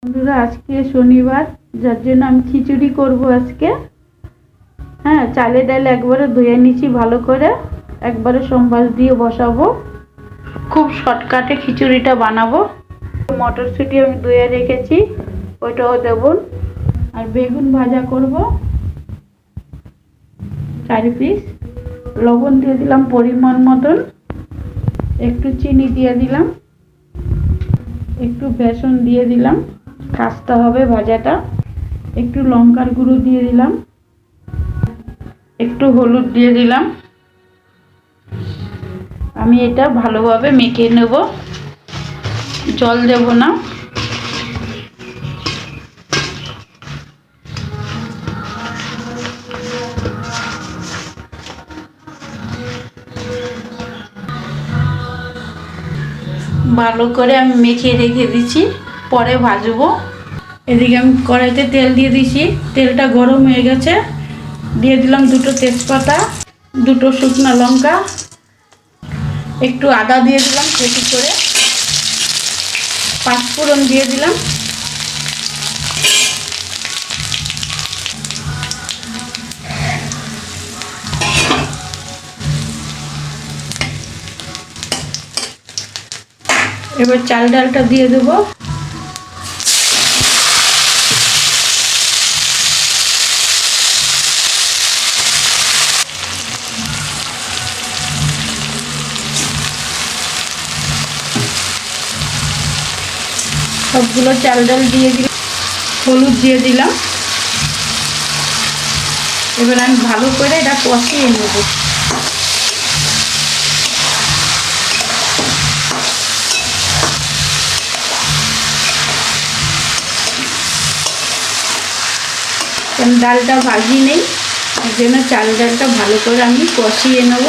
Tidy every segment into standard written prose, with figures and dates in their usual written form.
বন্ধুরা, আজকে শনিবার, যার জন্য আমি খিচুড়ি করব আজকে। হ্যাঁ, চালের ডাল একবারে ধুয়ে নিচ্ছি ভালো করে, একবারে সোমবার দিয়ে বসাবো। খুব শর্টকাটে খিচুড়িটা বানাবো। মটরশুঁটি আমি ধুয়ে রেখেছি, ওইটাও দেব। আর বেগুন ভাজা করব 4 পিস। লবণ দিয়ে দিলাম পরিমাণ মতন, একটু চিনি দিয়ে দিলাম, একটু বেসন দিয়ে দিলাম, কাটতে হবে ভাজাটা। একটু লঙ্কার গুঁড়ো দিয়ে দিলাম, একটু হলুদ দিয়ে দিলাম। আমি এটা ভালোভাবে মেখে নেব, জল দেব না। ভালো করে আমি মেখে রেখে দিচ্ছি, পরে ভাজবো। এদিকে আমি কড়াইতে তেল দিয়ে দিছি, তেলটা গরম হয়ে গেছে। দিয়ে দিলাম 2টো তেজপাতা, 2টো শুকনো লঙ্কা, একটু আদা দিয়ে দিলাম কুচি করে, 5 ফোড়ন দিয়ে দিলাম। এবার চাল ডালটা দিয়ে দেবো। সবগুলো চাল ডাল দিয়ে দিলাম, হলুদ দিয়ে দিলাম। এবার আমি ভালো করে এটা কষিয়ে নেব। ডালটা ভাজি নেই, এই জন্য চাল ডালটা ভালো করে আমি কষিয়ে নেব।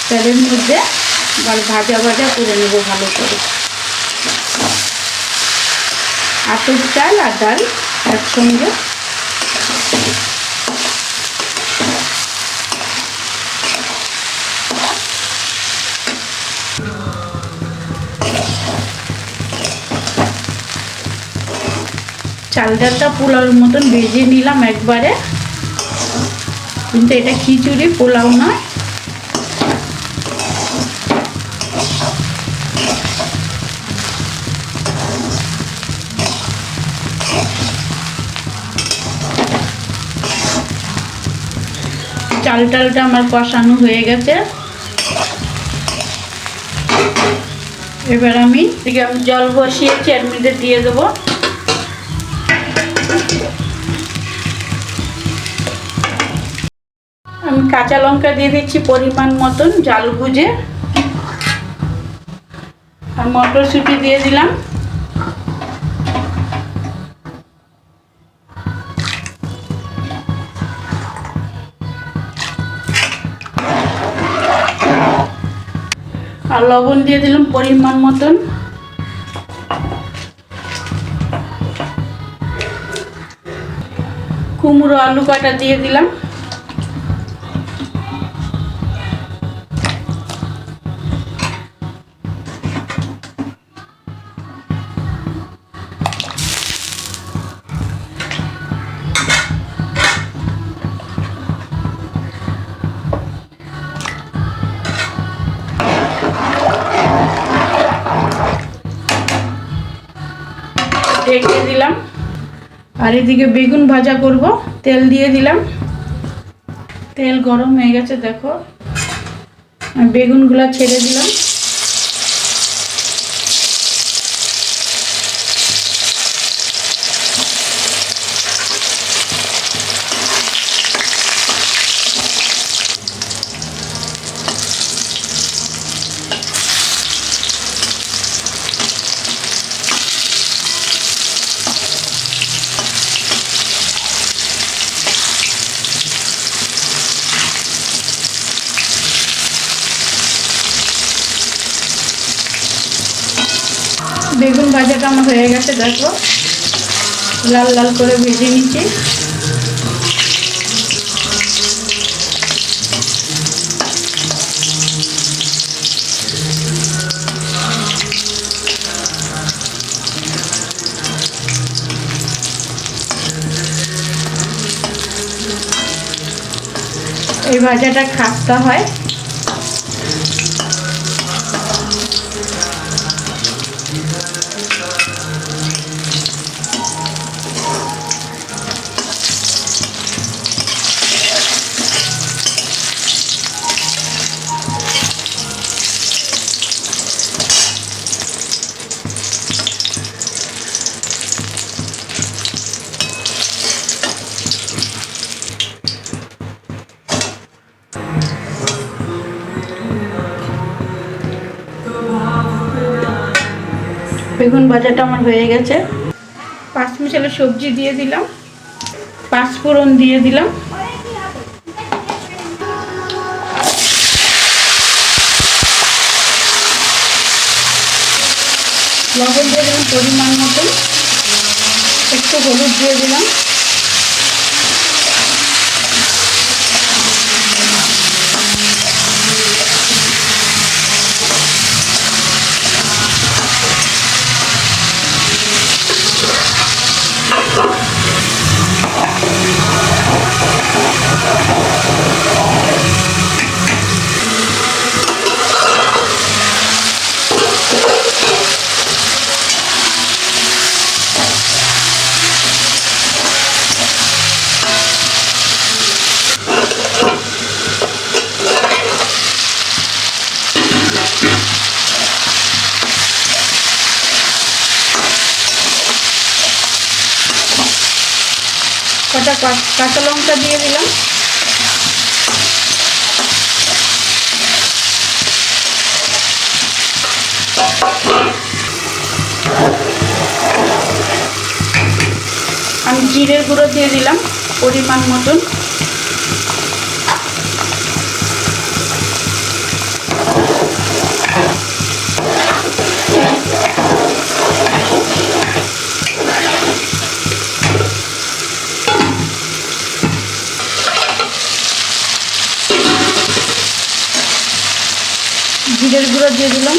তেলের মধ্যে আবার ভাজা ভাজা করে নেব ভালো করে। আতপ চাল আর ডাল একসঙ্গে। চাল ডালটা পোলাওর মতন ভেজে নিলাম একবারে, কিন্তু এটা খিচুড়ি, পোলাও না। চাল ডালটা আমার কষানো হয়ে গেছে। এবার আমি জল বসিয়েছি, এর মধ্যে দিয়ে দেবো। আমি কাঁচা লঙ্কা দিয়ে দিচ্ছি পরিমাণ মতন ঝাল বুঝে, আর মটরশুঁটি দিয়ে দিলাম। আর লবণ দিয়ে দিলাম পরিমাণ মতন। কুমড়ো আলু কাটা দিয়ে দিলাম। ঢেকে দিলাম। আর এদিকে বেগুন ভাজা করব, তেল দিয়ে দিলাম। তেল গরম হয়ে গেছে, দেখো বেগুনগুলো ছেড়ে দিলাম। বেগুন ভাজাটা আমার হয়ে গেছে, দেখো লাল লাল করে ভেজে নিচ্ছি। এই ভাজাটা খাস্তা হয়। বেগুন ভাজাটা আমার হয়ে গেছে। পাঁচ মিশালি সবজি দিয়ে দিলাম, পাঁচফোড়ন দিয়ে দিলাম, লবণ দিয়ে দিলাম পরিমাণ মতন, একটু হলুদ দিয়ে দিলাম, কটা কাঁচা লঙ্কা দিয়ে দিলাম, আমি জিরের গুঁড়ো দিয়ে দিলাম পরিমাণ মতন, জিরের গুঁড়ো দিয়ে দিলাম,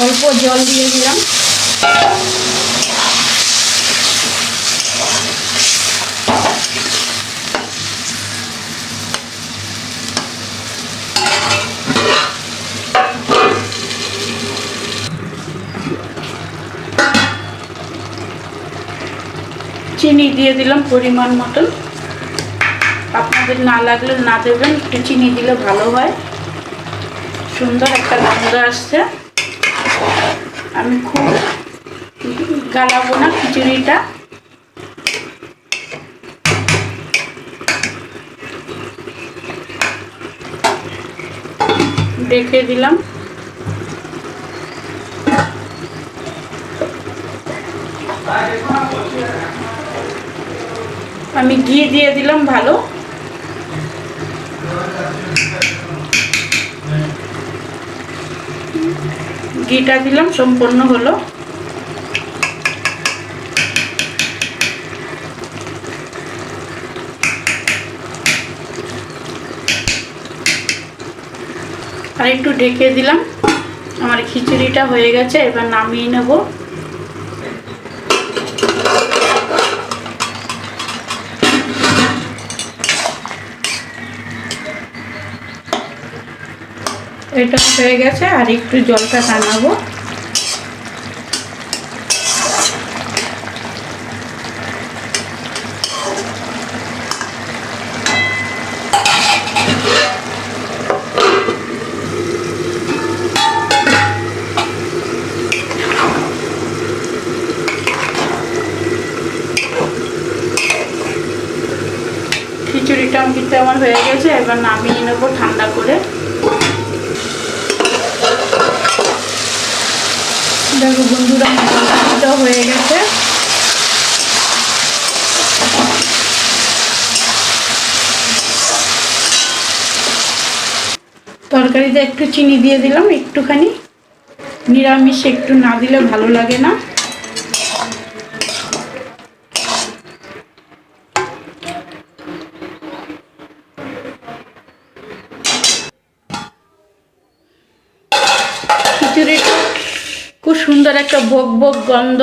অল্প জল দিয়ে দিলাম, চিনি দিয়ে দিলাম পরিমাণ মতন, আপনাদের না লাগলে না দেবেন, একটু চিনি দিলে ভালো হয়, সুন্দর একটা গন্ধ আসছে। আমি খুব গালাবো না খিচুড়িটা, ঢেকে দিলাম, আমি ঘি দিয়ে দিলাম ভালো, ঘিটা দিলাম সম্পূর্ণ হলো। আর একটু ঢেকে দিলাম, আমার খিচুড়িটা হয়ে গেছে, এবার নামিয়ে নেব। এটা হয়ে গেছে, আর একটু জলটা টানাবো। খিচুড়িটা কিন্তু আমার হয়ে গেছে, এবার নামিয়ে নেবো ঠান্ডা করে। দেখো বন্ধুরা, মশলাটা হয়ে গেছে। তরকারিতে একটু চিনি দিয়ে দিলাম একটুখানি, নিরামিষ একটু না দিলে ভালো লাগে না। খিচুড়িটা খুব সুন্দর একটা ভোগ ভোগ গন্ধ।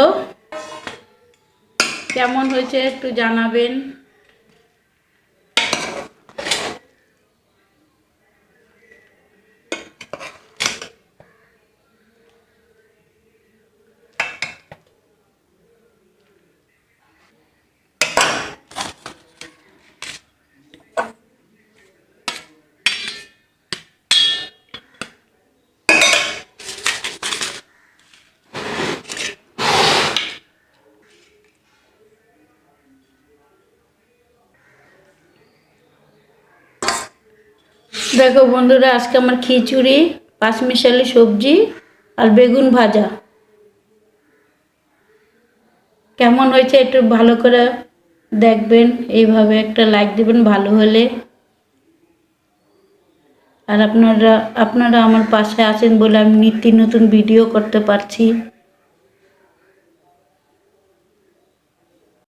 কেমন হয়েছে একটু জানাবেন। দেখো বন্ধুরা, আজকে আমার খিচুড়ি, পাঁচমিশালি সবজি আর বেগুন ভাজা। কেমন হয়েছে একটু ভালো করে দেখবেন, এইভাবে একটা লাইক দেবেন ভালো হলে। আর আপনারা আমার পাশে আছেন বলে আমি নিত্য নতুন ভিডিও করতে পারছি।